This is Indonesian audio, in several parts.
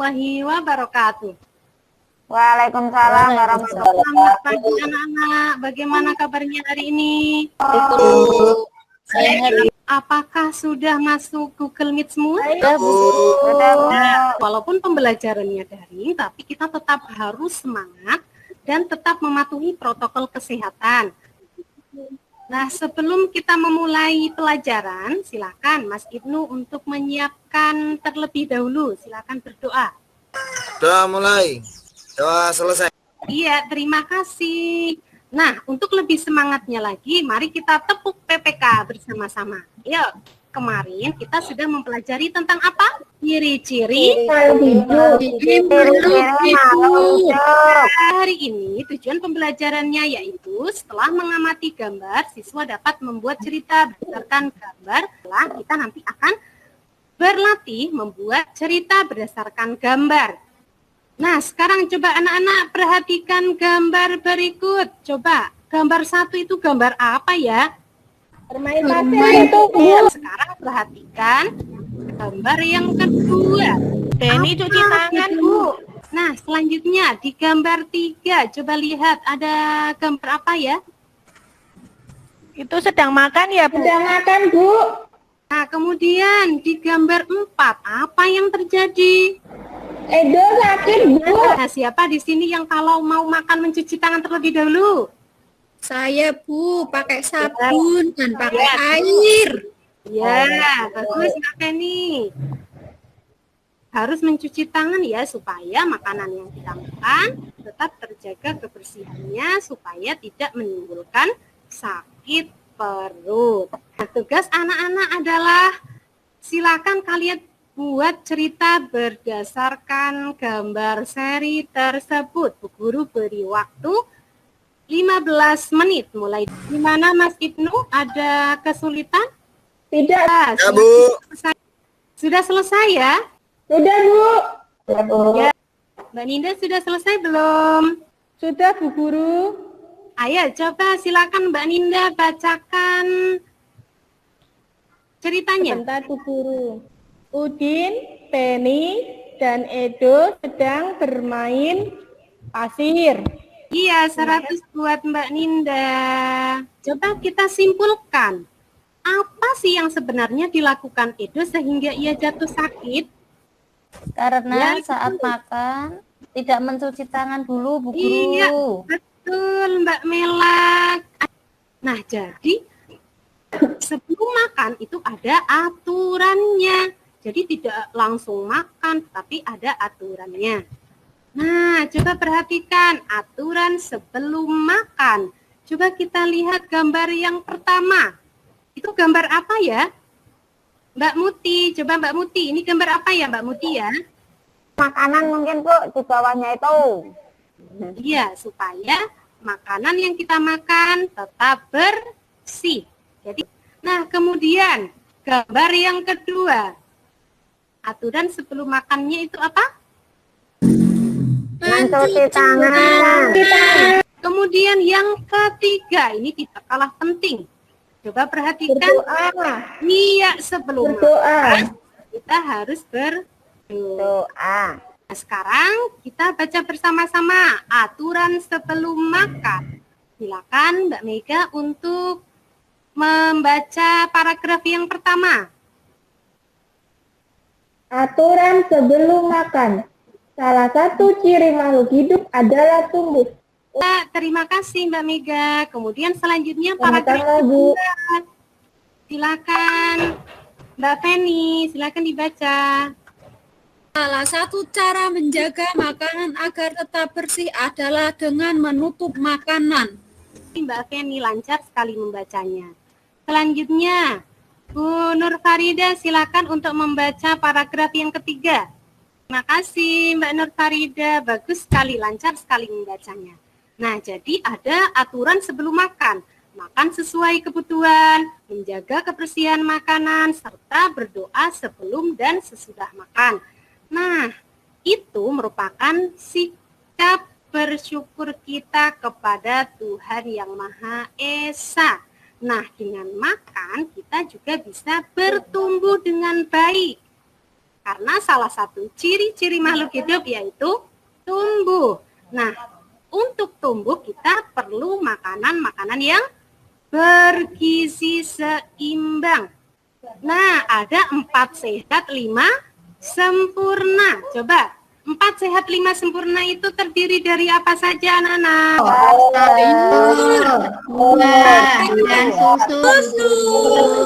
warahmatullahi wabarakatuh. Waalaikumsalam warahmatullahi wabarakatuh. Selamat pagi anak-anak. Bagaimana kabarnya hari ini? Apakah sudah masuk Google Meet semua? Nah, walaupun pembelajarannya daring, tapi kita tetap harus semangat dan tetap mematuhi protokol kesehatan. Nah, sebelum kita memulai pelajaran, silakan Mas Ibnu untuk menyiapkan terlebih dahulu. Silakan berdoa. Doa mulai. Doa selesai. Iya, terima kasih. Nah, untuk lebih semangatnya lagi, mari kita tepuk PPK bersama-sama. Yuk, kemarin kita sudah mempelajari tentang apa? Ciri-ciri Hidup. Hari ini tujuan pembelajarannya yaitu setelah mengamati gambar, siswa dapat membuat cerita berdasarkan gambar. Setelah kita nanti akan berlatih membuat cerita berdasarkan gambar. Nah, sekarang coba anak-anak perhatikan gambar berikut. Coba, gambar 1 itu gambar apa ya? Bermain itu, Bu. Sekarang perhatikan gambar yang kedua. Denny cuci tangan, Bu. Nah, selanjutnya di gambar 3, coba lihat ada gambar apa ya? Itu sedang makan ya, Bu? Sedang makan, Bu. Nah, kemudian di gambar 4, apa yang terjadi? Edo sakit, Bu. Nah, siapa di sini yang kalau mau makan mencuci tangan terlebih dahulu? Saya, Bu, pakai sabun dan pakai air. Ya, bagus Mbak Penny. Harus mencuci tangan ya, supaya makanan yang kita makan tetap terjaga kebersihannya, supaya tidak menimbulkan sakit perut. Nah, tugas anak-anak adalah silakan kalian buat cerita berdasarkan gambar seri tersebut. Bu Guru beri waktu 15 menit mulai. Di mana Mas Ibnu ada kesulitan? Tidak. Ya, Bu. Sudah selesai ya? Sudah, Bu. Ya. Mbak Ninda sudah selesai belum? Sudah, Bu Guru. Ayo coba silakan Mbak Ninda bacakan ceritanya. Sebentar, Bu Guru. Udin, Penny, dan Edo sedang bermain pasir. Iya, 100 buat Mbak Ninda. Coba kita simpulkan. Apa sih yang sebenarnya dilakukan Edo sehingga ia jatuh sakit? Karena Ya, saat makan tidak mencuci tangan dulu, Bu Guru. Iya, betul Mbak Melak. Nah, jadi sebelum makan itu ada aturannya. Jadi tidak langsung makan, tapi ada aturannya. Nah, coba perhatikan aturan sebelum makan. Coba kita lihat gambar yang pertama. Itu gambar apa ya? Mbak Muti, coba Mbak Muti. Ini gambar apa ya Mbak Muti ya? Makanan mungkin, Bu, di bawahnya itu. Iya, supaya makanan yang kita makan tetap bersih. Jadi, nah kemudian gambar yang kedua. Aturan sebelum makannya itu apa? Mencuci tangan. Kemudian yang ketiga, ini tidak kalah penting. Coba perhatikan. Berdoa. Iya, sebelum Berdoa. makan, kita harus berdoa. Nah, sekarang kita baca bersama-sama aturan sebelum makan. Silakan Mbak Mega untuk membaca paragraf yang pertama. Aturan sebelum makan. Salah satu ciri makhluk hidup adalah tumbuh. Terima kasih Mbak Mega. Kemudian selanjutnya Sama-sama, paragraf Bu. kedua. Silakan Mbak Feni, silakan dibaca. Salah satu cara menjaga makanan agar tetap bersih adalah dengan menutup makanan. Mbak Feni lancar sekali membacanya. Selanjutnya, Bu Nur Farida, silakan untuk membaca paragraf yang ketiga. Terima kasih Mbak Nur Farida, bagus sekali, lancar sekali membacanya. Nah, jadi ada aturan sebelum makan. Makan sesuai kebutuhan, menjaga kebersihan makanan, serta berdoa sebelum dan sesudah makan. Nah, itu merupakan sikap bersyukur kita kepada Tuhan Yang Maha Esa. Nah, dengan makan kita juga bisa bertumbuh dengan baik. Karena salah satu ciri-ciri makhluk hidup yaitu tumbuh. Nah, untuk tumbuh kita perlu makanan-makanan yang bergizi seimbang. Nah, ada 4 sehat 5 sempurna. Coba, 4 sehat 5 sempurna itu terdiri dari apa saja, anak-anak? Dan susu.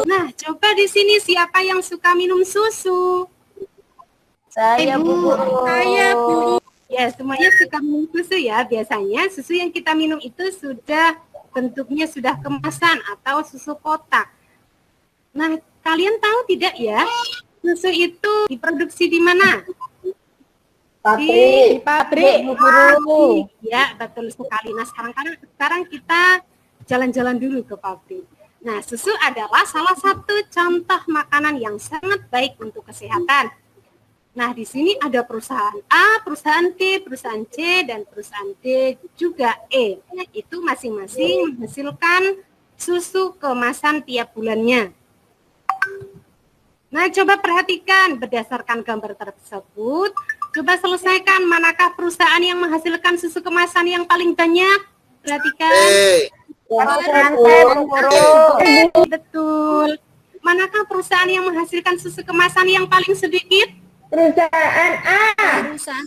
Nah, coba di sini siapa yang suka minum susu? Saya Bu Guru. Saya Bu. Ya, semuanya suka minum susu ya. Biasanya susu yang kita minum itu sudah bentuknya sudah kemasan atau susu kotak. Nah, kalian tahu tidak ya, susu itu diproduksi di mana? Di pabrik. Bu Guru. Ya, betul sekali. Nah, sekarang kita jalan-jalan dulu ke pabrik. Nah, susu adalah salah satu contoh makanan yang sangat baik untuk kesehatan. Nah, di sini ada perusahaan A, perusahaan B, perusahaan C, dan perusahaan D juga E. Itu masing-masing menghasilkan susu kemasan tiap bulannya. Nah, coba perhatikan berdasarkan gambar tersebut. Coba selesaikan manakah perusahaan yang menghasilkan susu kemasan yang paling banyak. Perhatikan. Betul. Manakah perusahaan yang menghasilkan susu kemasan yang paling sedikit? Perusahaan A. Perusahaan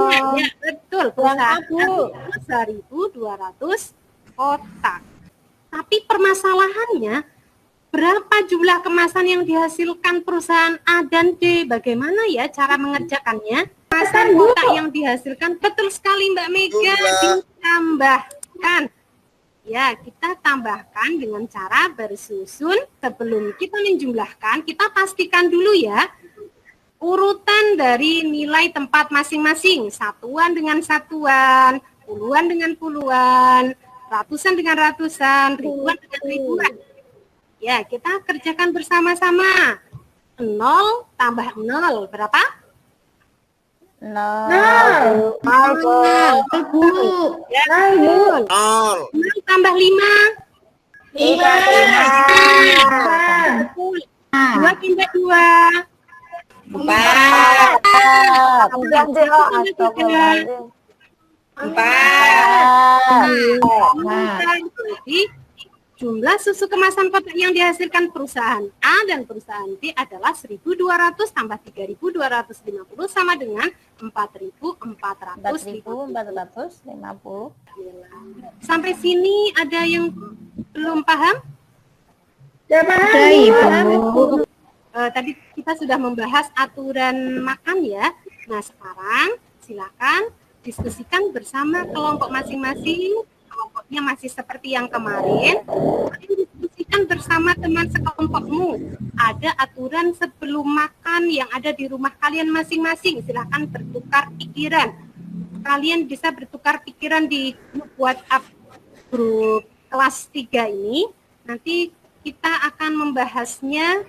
Ya, betul. Perusahaan A 1.200 kotak. Tapi permasalahannya, berapa jumlah kemasan yang dihasilkan perusahaan A dan D? Bagaimana ya cara mengerjakannya? Kemasan kotak yang dihasilkan, betul sekali Mbak Mega, ditambahkan. Ya, kita tambahkan dengan cara bersusun. Sebelum kita menjumlahkan, kita pastikan dulu ya urutan dari nilai tempat masing-masing. Satuan dengan satuan, puluhan dengan puluhan, ratusan dengan ratusan, ribuan dengan ribuan. Ya, kita kerjakan bersama-sama. 0 tambah 0, berapa? 0. Ya, betul. 0 tambah 5. 5. 2 tambah 2. 4. Jadi jumlah susu kemasan kotak yang dihasilkan perusahaan A dan perusahaan D adalah 1.200 tambah 3.250 sama dengan 4.450. Sampai sini ada yang belum paham? Ya, paham. Tadi kita sudah membahas aturan makan ya. Nah, sekarang silakan diskusikan bersama kelompok masing-masing. Kelompoknya masih seperti yang kemarin. Diskusikan bersama teman sekelompokmu. Ada aturan sebelum makan yang ada di rumah kalian masing-masing. Silakan bertukar pikiran. Kalian bisa bertukar pikiran di grup WhatsApp grup kelas 3 ini. Nanti kita akan membahasnya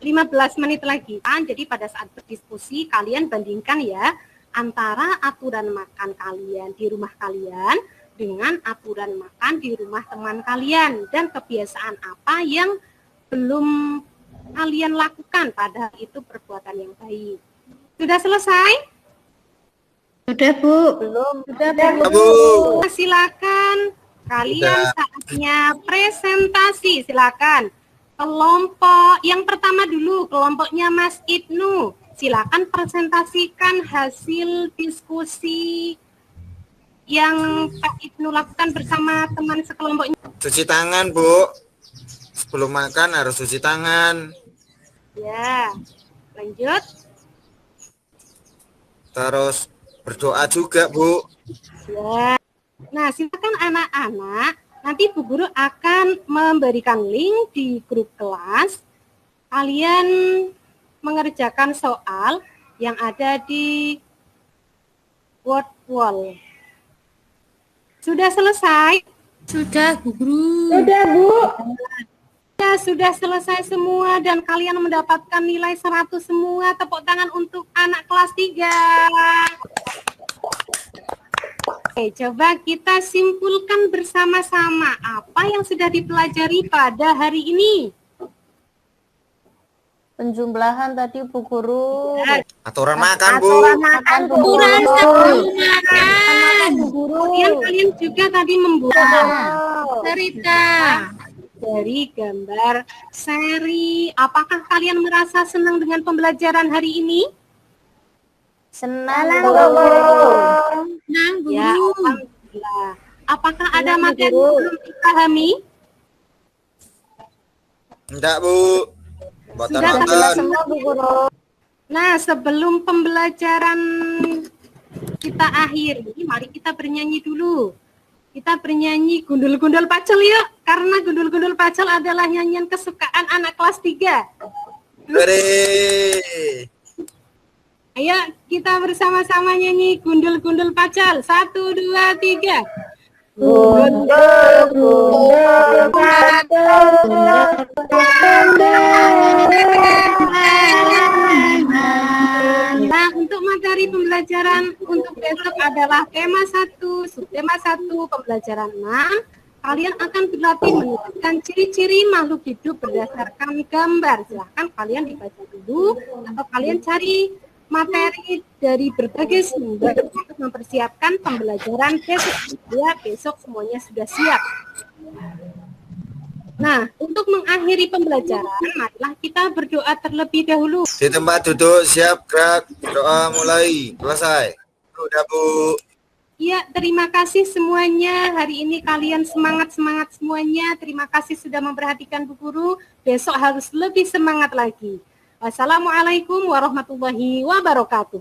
15 menit lagi. Jadi pada saat berdiskusi kalian bandingkan ya antara aturan makan kalian di rumah kalian dengan aturan makan di rumah teman kalian dan kebiasaan apa yang belum kalian lakukan padahal itu perbuatan yang baik. Sudah selesai? Sudah, Bu. Belum. Bu. Silakan kalian saatnya presentasi. Silakan. Kelompok yang pertama dulu, kelompoknya Mas Ibnu. Silakan presentasikan hasil diskusi yang Pak Ibnu lakukan bersama teman sekelompoknya. Cuci tangan, Bu. Sebelum makan harus cuci tangan. Ya, lanjut. Terus berdoa juga, Bu. Ya. Nah, silakan anak-anak. Nanti Bu Guru akan memberikan link di grup kelas. Kalian mengerjakan soal yang ada di word wall. Sudah selesai? Sudah, Bu Guru. Sudah, Bu. Ya, sudah selesai semua dan kalian mendapatkan nilai 100 semua. Tepuk tangan untuk anak kelas 3. Oke, coba kita simpulkan bersama-sama apa yang sudah dipelajari pada hari ini. Penjumlahan tadi Bu Guru. Aturan makan, Bu. Aturan makan Bu Guru. Aturan sebelum makan. Bu Guru. Kalian juga tadi membuat Cerita. dari gambar seri. Apakah kalian merasa senang dengan pembelajaran hari ini? Senang Bu Bu Guru. Senang Ya, guru. alhamdulillah. Apakah ada Senang, Bu materi Guru. yang belum dipahami? Enggak, Bu. Buatan Sudah, nonton. Semua Bu Guru. Nah, sebelum pembelajaran kita akhiri, mari kita bernyanyi dulu. Kita bernyanyi Gundul-Gundul Pacul yuk, karena Gundul-Gundul Pacul adalah nyanyian kesukaan anak kelas 3. Hore. Ayo kita bersama-sama nyanyi Gundul-Gundul Pacul. 1, 2, 3. Nah, untuk materi pembelajaran untuk besok adalah tema 1, subtema 1, pembelajaran 6. Kalian akan berlatih menuliskan ciri-ciri makhluk hidup berdasarkan gambar. Silahkan kalian dibaca dulu atau kalian cari materi dari berbagai sumber untuk mempersiapkan pembelajaran besok. Ya, besok semuanya sudah siap. Nah, untuk mengakhiri pembelajaran, marilah kita berdoa terlebih dahulu. Di tempat duduk, siap, gerak. Doa mulai. Selesai. Udah, Bu. Ya, terima kasih semuanya. Hari ini kalian semangat-semangat semuanya. Terima kasih sudah memperhatikan Bu Guru. Besok harus lebih semangat lagi. Wassalamualaikum warahmatullahi wabarakatuh.